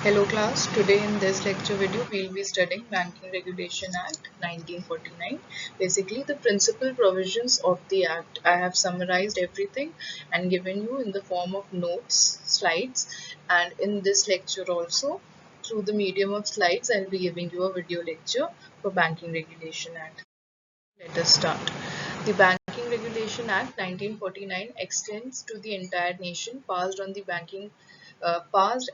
Hello class, today in this lecture video we will be studying Banking Regulation Act 1949. Basically the principal provisions of the act. I have summarized everything and given you in the form of notes, slides, and in this lecture also through the medium of slides I will be giving you a video lecture for Banking Regulation Act. Let us start. The Banking Regulation Act 1949 extends to the entire nation, passed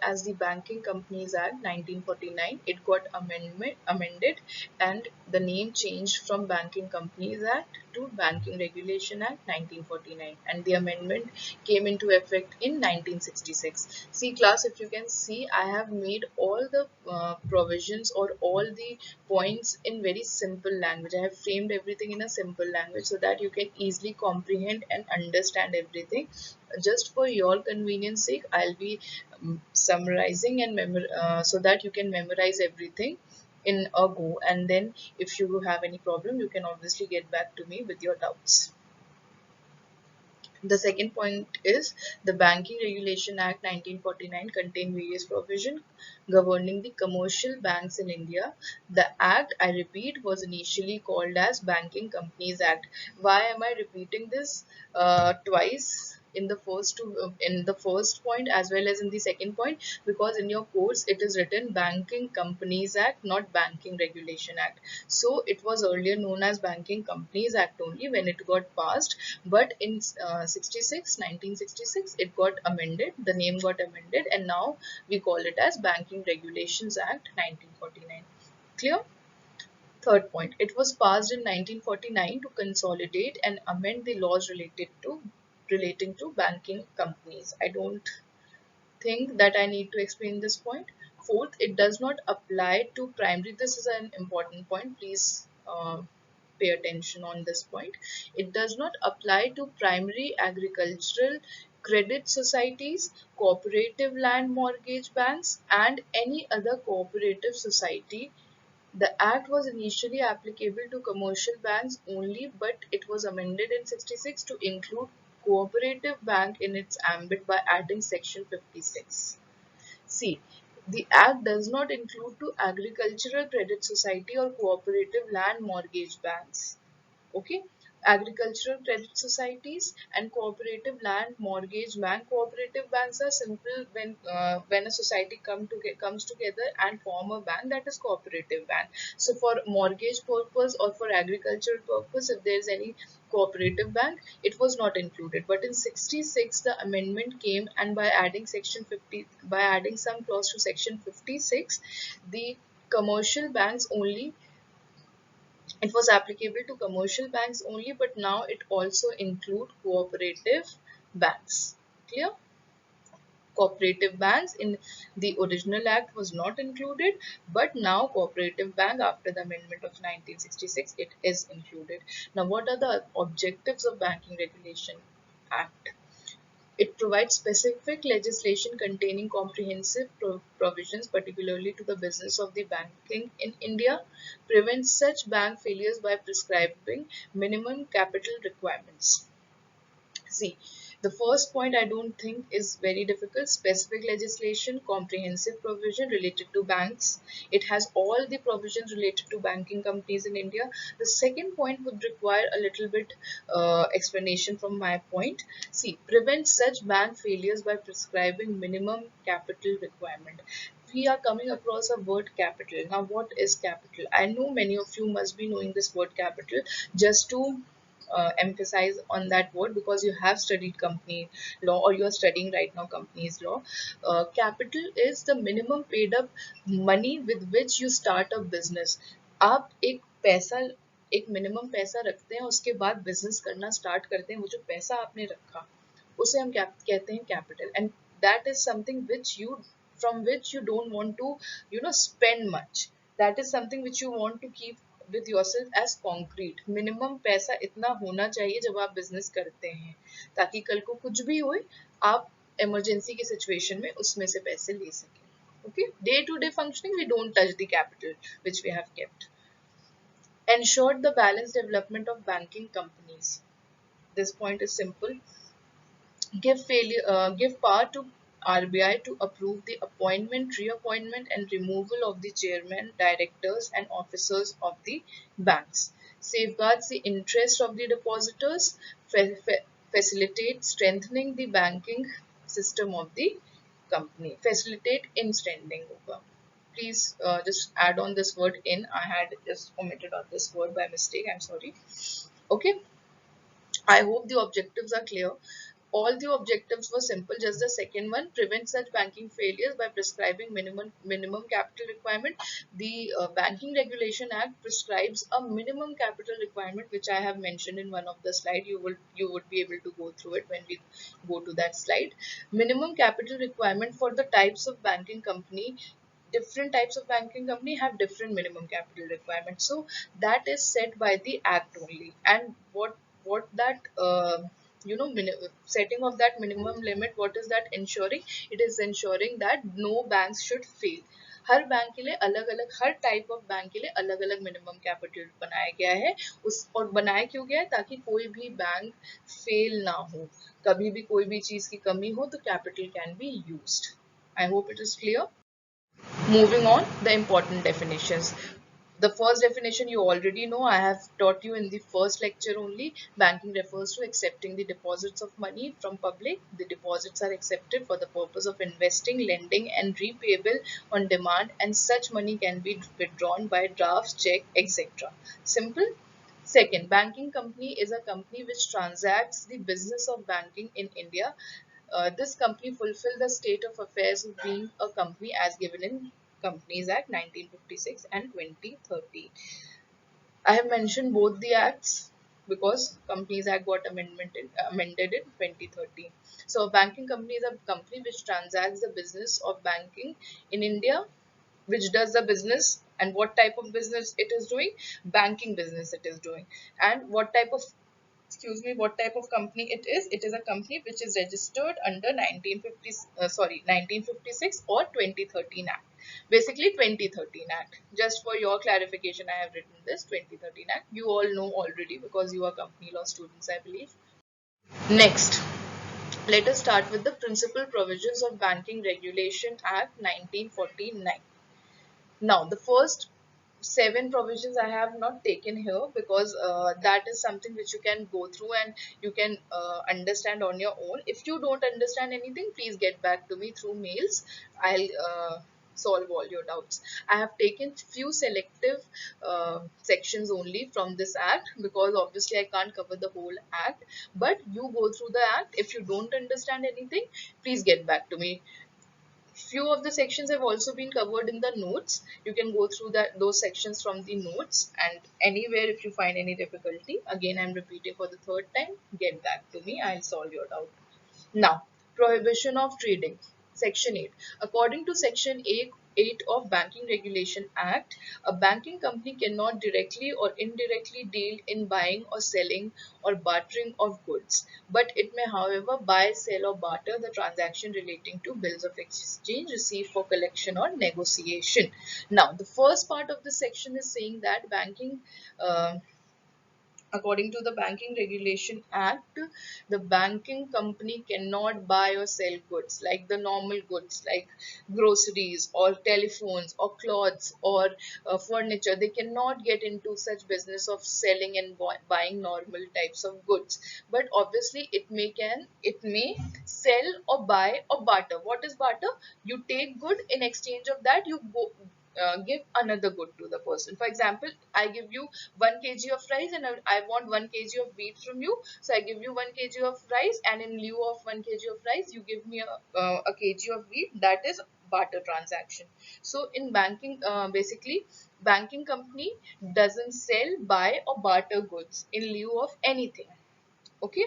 as the Banking Companies Act 1949. It got amended and the name changed from Banking Companies Act to Banking Regulation Act 1949, and the amendment came into effect in 1966. See class, if you can see, I have made all the provisions or all the points in very simple language. I have framed everything in a simple language so that you can easily comprehend and understand everything. Just for your convenience sake, I'll be summarizing and so that you can memorize everything in a go, and then if you have any problem you can obviously get back to me with your doubts. The second point is the Banking Regulation Act 1949 contained various provisions governing the commercial banks in India. The act, I repeat, was initially called as Banking Companies Act. Why am I repeating this twice in the first point as well as in the second point? Because in your course it is written Banking Companies Act, not Banking Regulation Act. So it was earlier known as Banking Companies Act only when it got passed, but in 1966 it got amended, the name got amended, and now we call it as Banking Regulations Act 1949. Clear? Third point, it was passed in 1949 to consolidate and amend the laws relating to banking companies. I don't think that I need to explain this point. Fourth, it does not apply to primary. This is an important point. Please pay attention on this point. It does not apply to primary agricultural credit societies, cooperative land mortgage banks, and any other cooperative society. The act was initially applicable to commercial banks only, but it was amended in 66 to include cooperative bank in its ambit by adding section 56. See, the act does not include to agricultural credit society or cooperative land mortgage banks. Okay, agricultural credit societies and cooperative land mortgage bank. Cooperative banks are simple when a society comes together and form a bank, that is cooperative bank. So for mortgage purpose or for agricultural purpose, if there is any cooperative bank, it was not included. But in 66 the amendment came, and by adding section 50, by adding some clause to section 56, the commercial banks only, it was applicable to commercial banks only, but now it also include cooperative banks. Clear? Cooperative banks in the original act was not included, but now cooperative bank after the amendment of 1966 it is included. Now what are the objectives of Banking Regulation Act? It provides specific legislation containing comprehensive provisions particularly to the business of the banking in India, prevents such bank failures by prescribing minimum capital requirements. See, the first point I don't think is very difficult. Specific legislation, comprehensive provision related to banks. It has all the provisions related to banking companies in India. The second point would require a little bit explanation from my point. See, prevent such bank failures by prescribing minimum capital requirement. We are coming across a word capital. Now, what is capital? I know many of you must be knowing this word capital. Just to emphasize on that word, because you have studied company law or you are studying right now companies law. Capital is the minimum paid up money with which you start a business. आप एक minimum पैसा रखते हैं, उसके बाद business करना start करते हैं. वो जो पैसा आपने रखा उसे हम कहते हैं capital, and that is something which you from which you don't want to spend much. That is something which you want to keep with yourself as concrete. Minimum पैसा इतना होना चाहिए जब आप बिजनेस करते हैं, ताकि कल को कुछ भी हो आप इमरजेंसी की सिचुएशन में उसमें से पैसे ले सकें. Okay, day to day functioning, we don't touch the capital which we have kept. Ensured the balanced development of banking companies. This point is simple. Give power to RBI to approve the appointment, reappointment, and removal of the chairman, directors, and officers of the banks. Safeguards the interest of the depositors, facilitate strengthening the banking system of the company. Facilitate in strengthening. Please just add on this word in. I had just omitted on this word by mistake. I'm sorry. Okay. I hope the objectives are clear. All the objectives were simple. Just the second one, prevent such banking failures by prescribing minimum capital requirement. The Banking Regulation Act prescribes a minimum capital requirement, which I have mentioned in one of the slide. You would be able to go through it when we go to that slide. Minimum capital requirement for the types of banking company. Different types of banking company have different minimum capital requirements, so that is set by the act only. And what that setting of that minimum limit, what is that ensuring? It is ensuring that no banks should fail. Her bank के लिए अलग अलग, हर type of bank के लिए अलग अलग minimum capital बनाया गया है उस, और बनाया क्यों गया है? ताकि कोई भी बैंक फेल ना हो, कभी भी कोई भी चीज की कमी हो तो capital can be used. I hope it is clear. Moving on, the important definitions. The first definition you already know, I have taught you in the first lecture only. Banking refers to accepting the deposits of money from public. The deposits are accepted for the purpose of investing, lending, and repayable on demand, and such money can be withdrawn by drafts, check, etc. Simple. Second, banking company is a company which transacts the business of banking in India. This company fulfilled the state of affairs of being a company as given in Companies Act 1956 and 2013. I have mentioned both the acts because Companies Act got amended in 2013. So a banking company is a company which transacts the business of banking in India, which does the business, and what type of business it is doing? Banking business it is doing. And what type of, excuse me, what type of company it is? It is a company which is registered under 1956 or 2013 Act. Basically 2013 Act. Just for your clarification, I have written this 2013 Act. You all know already because you are company law students, I believe. Next, let us start with the principal provisions of Banking Regulation Act 1949. Now, the first 7 provisions I have not taken here because that is something which you can go through and you can understand on your own. If you don't understand anything, please get back to me through mails. I'll solve all your doubts. I have taken few selective sections only from this act because obviously I can't cover the whole act, but you go through the act. If you don't understand anything, please get back to me. Few of the sections have also been covered in the notes. You can go through those sections from the notes, and anywhere if you find any difficulty, again I'm repeating for the third time, get back to me, I'll solve your doubt. Now, prohibition of trading. Section 8. According to Section 8 of Banking Regulation Act, a banking company cannot directly or indirectly deal in buying or selling or bartering of goods, but it may, however, buy, sell, or barter the transaction relating to bills of exchange received for collection or negotiation. Now, the first part of the section is saying that according to the Banking Regulation Act, the banking company cannot buy or sell goods like the normal goods like groceries or telephones or clothes or furniture. They cannot get into such business of selling and buying normal types of goods. But obviously it may sell or buy or barter. What is barter? You take good, in exchange of that you give another good to the person. For example, I give you 1 kg of rice and I want 1 kg of wheat from you. So I give you 1 kg of rice, and in lieu of 1 kg of rice, you give me a kg of wheat. That is barter transaction. So in banking, basically, banking company doesn't sell, buy or barter goods in lieu of anything. Okay,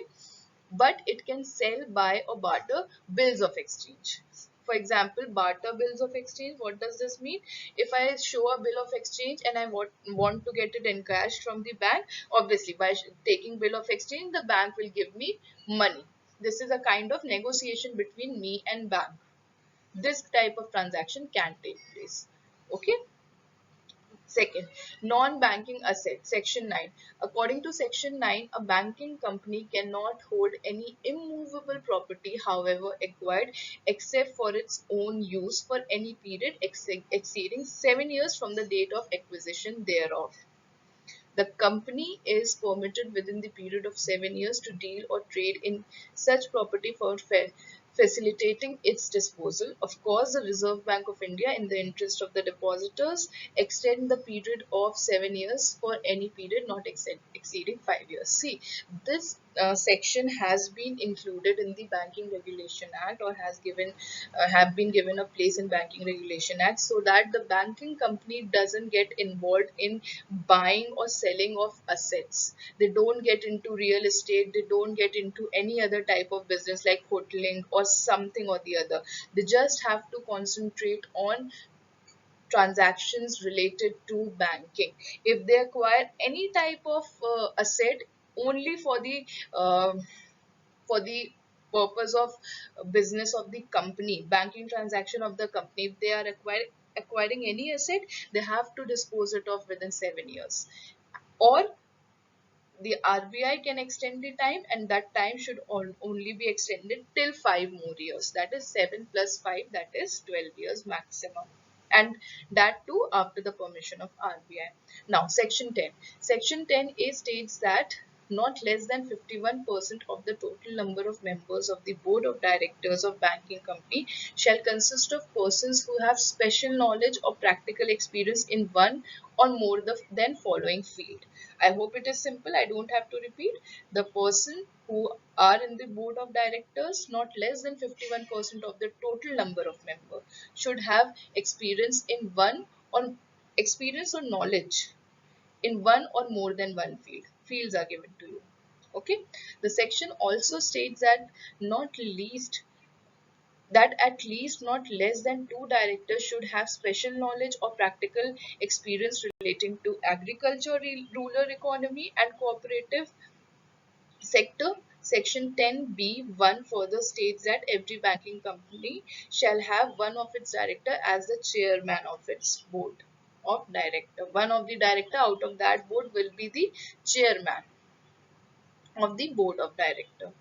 but it can sell, buy or barter bills of exchange. For example, barter bills of exchange. What does this mean? If I show a bill of exchange and I want to get it encashed from the bank, obviously by taking bill of exchange, the bank will give me money. This is a kind of negotiation between me and bank. This type of transaction can take place. Okay. Second, non-banking asset, Section 9. According to Section 9, a banking company cannot hold any immovable property, however acquired, except for its own use for any period exceeding 7 years from the date of acquisition thereof. The company is permitted within the period of 7 years to deal or trade in such property for facilitating its disposal. Of course, the Reserve Bank of India, in the interest of the depositors, extend the period of 7 years for any period not exceeding 5 years. See, this section has been included in the Banking Regulation Act, or has have been given a place in Banking Regulation Act, so that the banking company doesn't get involved in buying or selling of assets. They don't get into real estate, they don't get into any other type of business like hoteling or something or the other. They just have to concentrate on transactions related to banking. If they acquire any type of asset only uh, for the purpose of business of the company, banking transaction of the company, if they are acquiring any asset, they have to dispose it off within 7 years. Or the RBI can extend the time, and that time should only be extended till 5 more years. That is 7 plus 5, that is 12 years maximum. And that too after the permission of RBI. Now, Section 10. Section 10A states that not less than 51% of the total number of members of the board of directors of banking company shall consist of persons who have special knowledge or practical experience in one or more than following field. I hope it is simple. I don't have to repeat. The person who are in the board of directors, not less than 51% of the total number of members, should have experience or knowledge in one or more than one field. Fields are given to you. Okay. The section also states that at least not less than 2 directors should have special knowledge or practical experience relating to agriculture, rural economy and cooperative sector. Section 10B(1) further states that every banking company shall have one of its director as the chairman of its board of director. One of the director out of that board will be the chairman of the board of director.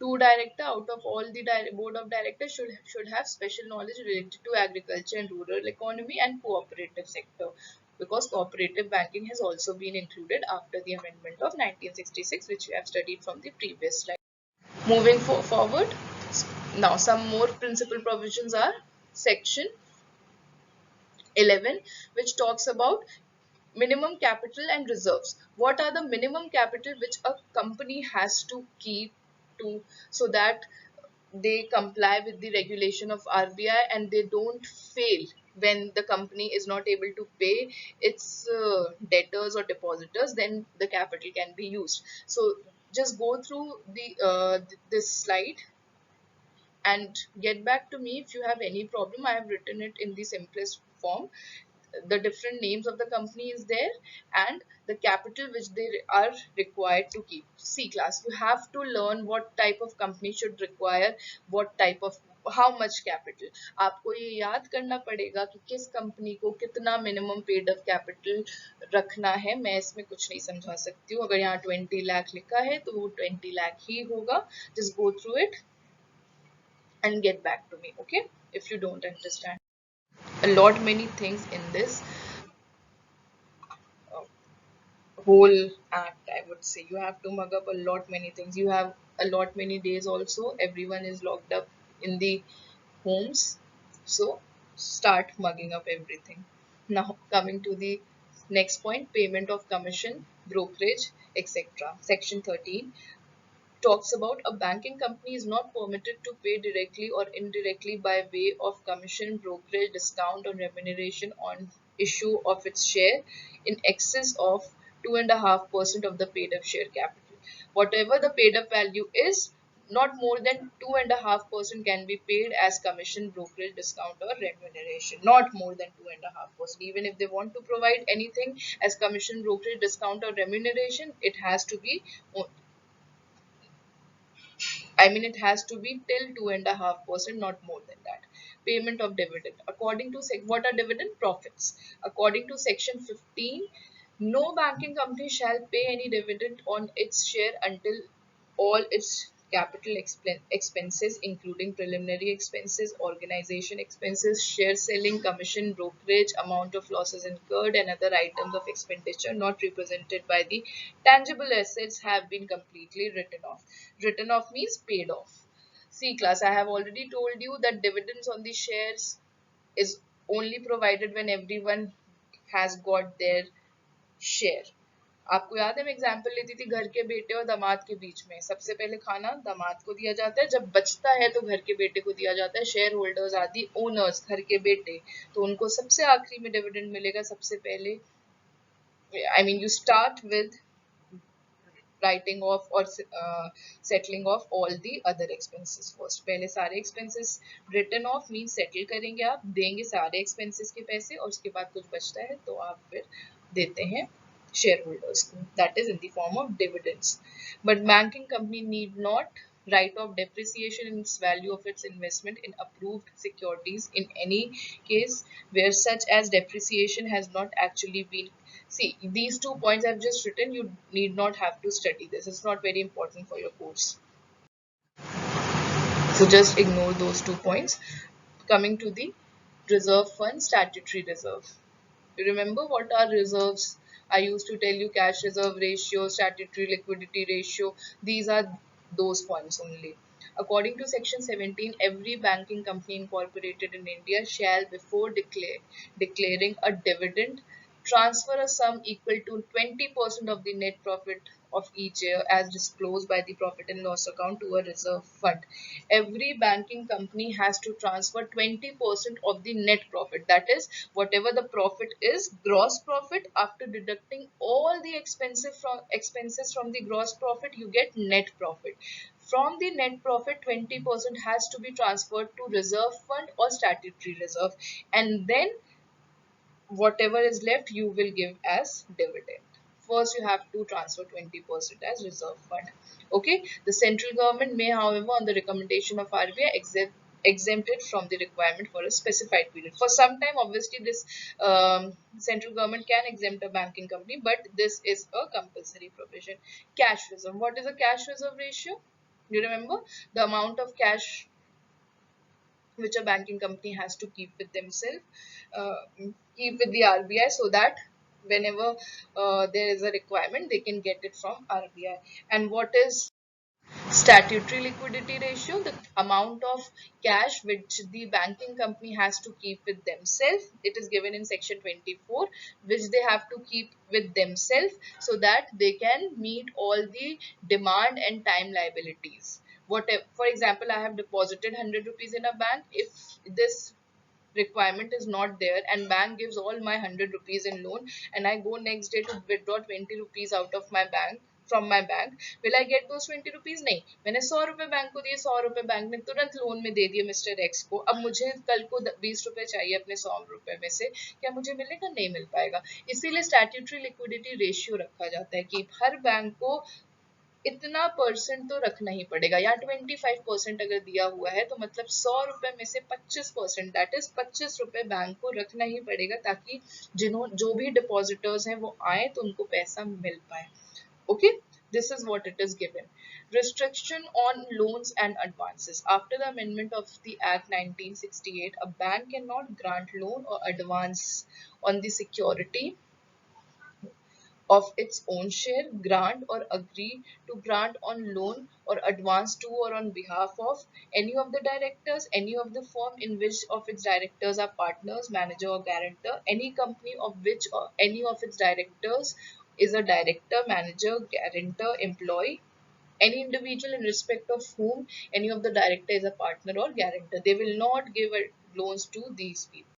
2 director out of all the board of directors should have special knowledge related to agriculture and rural economy and cooperative sector, because cooperative banking has also been included after the amendment of 1966, which we have studied from the previous slide. Moving forward, now some more principal provisions are section 11, which talks about minimum capital and reserves. What are the minimum capital which a company has to keep to, so that they comply with the regulation of RBI and they don't fail when the company is not able to pay its debtors or depositors? Then the capital can be used. So just go through this slide and get back to me if you have any problem. I have written it in the simplest form. The different names of the company is there, and the capital which they are required to keep. C class, you have to learn what type of company should require what type of how much capital. आपको ये याद करना पड़ेगा कि किस company को कितना minimum paid up capital रखना है. मैं इसमें कुछ नहीं समझा सकती हूँ. अगर यहाँ 20 लाख लिखा है तो वो 20 लाख ही होगा. Just go through it and get back to me, okay, if you don't understand. A lot many things in this uh, whole act, I would say. You have to mug up a lot many things. You have a lot many days also. Everyone is locked up in the homes, so start mugging up everything. Now coming to the next point, payment of commission, brokerage, etc. Section 13 talks about a banking company is not permitted to pay directly or indirectly by way of commission, brokerage, discount or remuneration on issue of its share in excess of 2.5% of the paid up share capital. Whatever the paid up value is, not more than 2.5% can be paid as commission, brokerage, discount or remuneration. Not more than 2.5%. Even if they want to provide anything as commission, brokerage, discount or remuneration, it has to be it has to be till 2.5%, not more than that. Payment of dividend. According to what are dividend? Profits. According to section 15, no banking company shall pay any dividend on its share until all its capital expenses, including preliminary expenses, organization expenses, share selling, commission, brokerage, amount of losses incurred, and other items of expenditure not represented by the tangible assets have been completely written off. Written off means paid off. See class, I have already told you that dividends on the shares is only provided when everyone has got their share. आपको याद है मैं example लेती थी घर के बेटे और दामाद के बीच में, सबसे पहले खाना दामाद को दिया जाता है, जब बचता है तो घर के बेटे को दिया जाता है. Shareholders are the owners, घर के बेटे, तो उनको सबसे आखिरी में डिविडेंड मिलेगा. सबसे पहले I mean you start with writing off or settling off all the other expenses first. पहले सारे expenses written off means settle करेंगे, आप देंगे सारे expenses के पैसे और उसके बाद कुछ बचता है तो आप फिर देते हैं shareholders को. That is in the form of dividends. But banking company need not write off depreciation in its value of its investment in approved securities in any case where such as depreciation has not actually been. See, these 2 points I've just written, you need not have to study this. It's not very important for your course. So just ignore those 2 points. Coming to the reserve fund, statutory reserve. You remember what are reserves? I used to tell you cash reserve ratio, statutory liquidity ratio. These are those points only. According to section 17, every banking company incorporated in India shall, before declaring a dividend, transfer a sum equal to 20% of the net profit of each year as disclosed by the profit and loss account to a reserve fund. Every banking company has to transfer 20% of the net profit. That is, whatever the profit is, gross profit, after deducting all the expenses from the gross profit, you get net profit. From the net profit, 20% has to be transferred to reserve fund or statutory reserve, and then whatever is left you will give as dividend. First you have to transfer 20% as reserve fund. Okay, the central government may, however, on the recommendation of RBI, exempt it from the requirement for a specified period. For some time, obviously, this central government can exempt a banking company, but this is a compulsory provision. Cash reserve. What is a cash reserve ratio? You remember the amount of cash which a banking company has to keep with themselves, keep with the RBI, so that whenever there is a requirement, they can get it from RBI. And what is statutory liquidity ratio? The amount of cash which the banking company has to keep with themselves. It is given in section 24, which they have to keep with themselves so that they can meet all the demand and time liabilities. Whatever, for example, I have deposited 100 rupees in a bank. If this requirement is not there and bank gives all my 100 rupees in loan, and I go next day to withdraw 20 rupees out of my bank, from my bank, will I get those 20 rupees? नहीं, मैंने 100 रुपए bank को दिए, 100 रुपए bank ने तुरंत loan में दे दिए मिस्टर एक्स को. अब मुझे कल को 20 रुपए चाहिए अपने 100 रुपए में से, क्या मुझे मिलेगा? नहीं मिल पाएगा. इसीलिए स्टैट्यूटरी लिक्विडिटी रेशियो रखा जाता है कि हर बैंक को इतना परसेंट तो रखना ही पड़ेगा. या 25% अगर दिया हुआ है तो मतलब 100 रुपए में से 25%, दैट इज 25 रुपए बैंक को रखना ही पड़ेगा, ताकि जो भी डिपॉजिटर्स हैं वो आए तो उनको पैसा मिल पाए. Okay, this is what it is given. Restriction on loans and advances. After the amendment of the Act 1968, a bank cannot grant loan or advance on the security of its own share, grant or agree to grant on loan or advance to or on behalf of any of the directors, any of the firm in which of its directors are partners, manager or guarantor, any company of which or any of its directors is a director, manager, guarantor, employee, any individual in respect of whom any of the director is a partner or guarantor. They will not give loans to these people.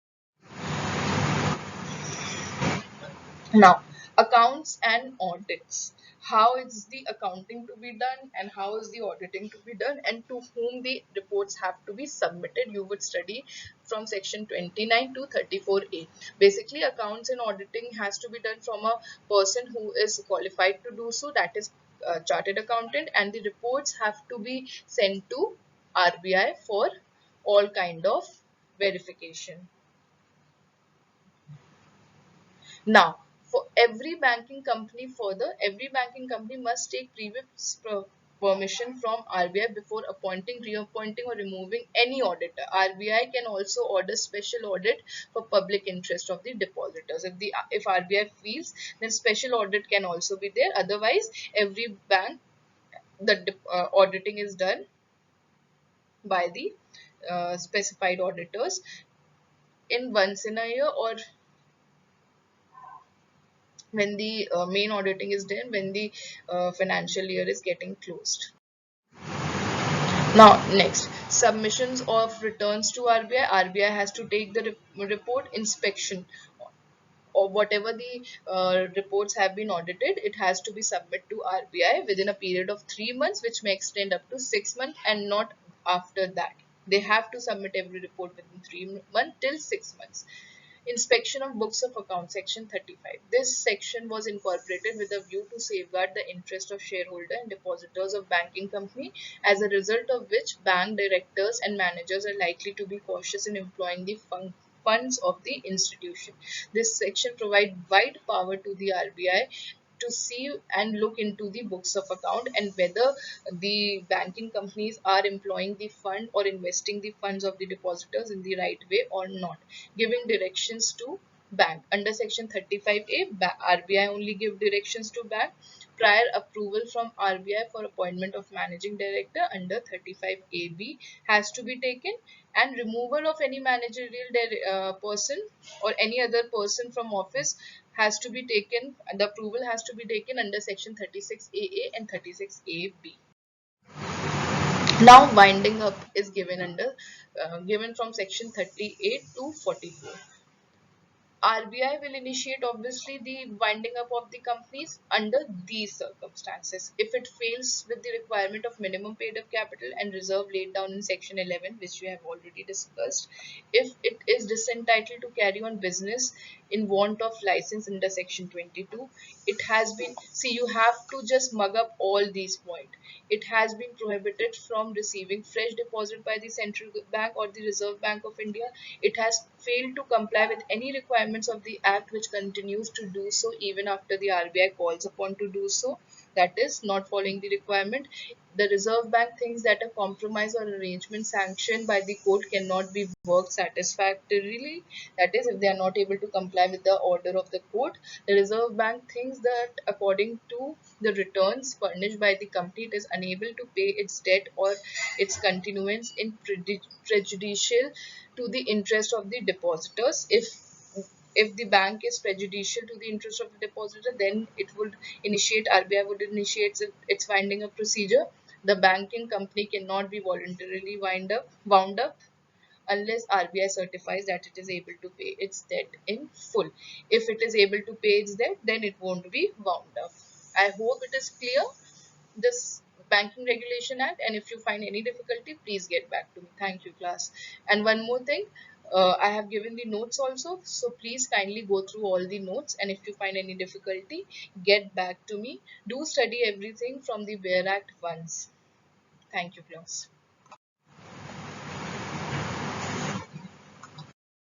Now, accounts and audits. How is the accounting to be done and how is the auditing to be done, and to whom the reports have to be submitted? You would study from section 29 to 34A. Basically, accounts and auditing has to be done from a person who is qualified to do so, that is chartered accountant, and the reports have to be sent to RBI for all kind of verification. Now, for every banking company further, every banking company must take previous permission from RBI before appointing, reappointing or removing any auditor. RBI can also order special audit for public interest of the depositors. If RBI feels, then special audit can also be there. Otherwise, every bank, the auditing is done by the specified auditors in once in a year, or when the main auditing is done when the financial year is getting closed. Now, next, submissions of returns to RBI. RBI has to take the report inspection, or whatever the reports have been audited, it has to be submitted to RBI within a period of 3 months, which may extend up to 6 months and not after that. They have to submit every report within 3 months till 6 months. Inspection of books of accounts, section 35. This section was incorporated with a view to safeguard the interest of shareholder and depositors of banking company, as a result of which bank directors and managers are likely to be cautious in employing the funds of the institution. This section provides wide power to the RBI to see and look into the books of account and whether the banking companies are employing the fund or investing the funds of the depositors in the right way or not, giving directions to bank. Under section 35A, RBI only give directions to bank. Prior approval from RBI for appointment of managing director under 35AB has to be taken, and removal of any managerial person or any other person from office has to be taken. The approval has to be taken under section 36AA and 36AB. Now, winding up is given under given from section 38 to 44. RBI will initiate obviously the winding up of the companies under these circumstances. If it fails with the requirement of minimum paid up capital and reserve laid down in section 11, which we have already discussed, if it is disentitled to carry on business in want of license under section 22, it has been, see, you have to just mug up all these points. It has been prohibited from receiving fresh deposit by the central bank or the Reserve Bank of India. It has failed to comply with any requirements of the act, which continues to do so even after the RBI calls upon to do so, that is not following the requirement. The Reserve Bank thinks that a compromise or arrangement sanctioned by the court cannot be worked satisfactorily. That is, if they are not able to comply with the order of the court, the Reserve Bank thinks that according to the returns furnished by the company, it is unable to pay its debt or its continuance in prejudicial to the interest of the depositors. If the bank is prejudicial to the interest of the depositor, then it would initiate, RBI would initiate its winding up procedure. The banking company cannot be voluntarily wound up unless RBI certifies that it is able to pay its debt in full. If it is able to pay its debt, then it won't be wound up. I hope it is clear, this Banking Regulation Act, and if you find any difficulty, please get back to me. Thank you, class. And one more thing, I have given the notes also, so please kindly go through all the notes, and if you find any difficulty, get back to me. Do study everything from the Bare Act once. Thank you, class.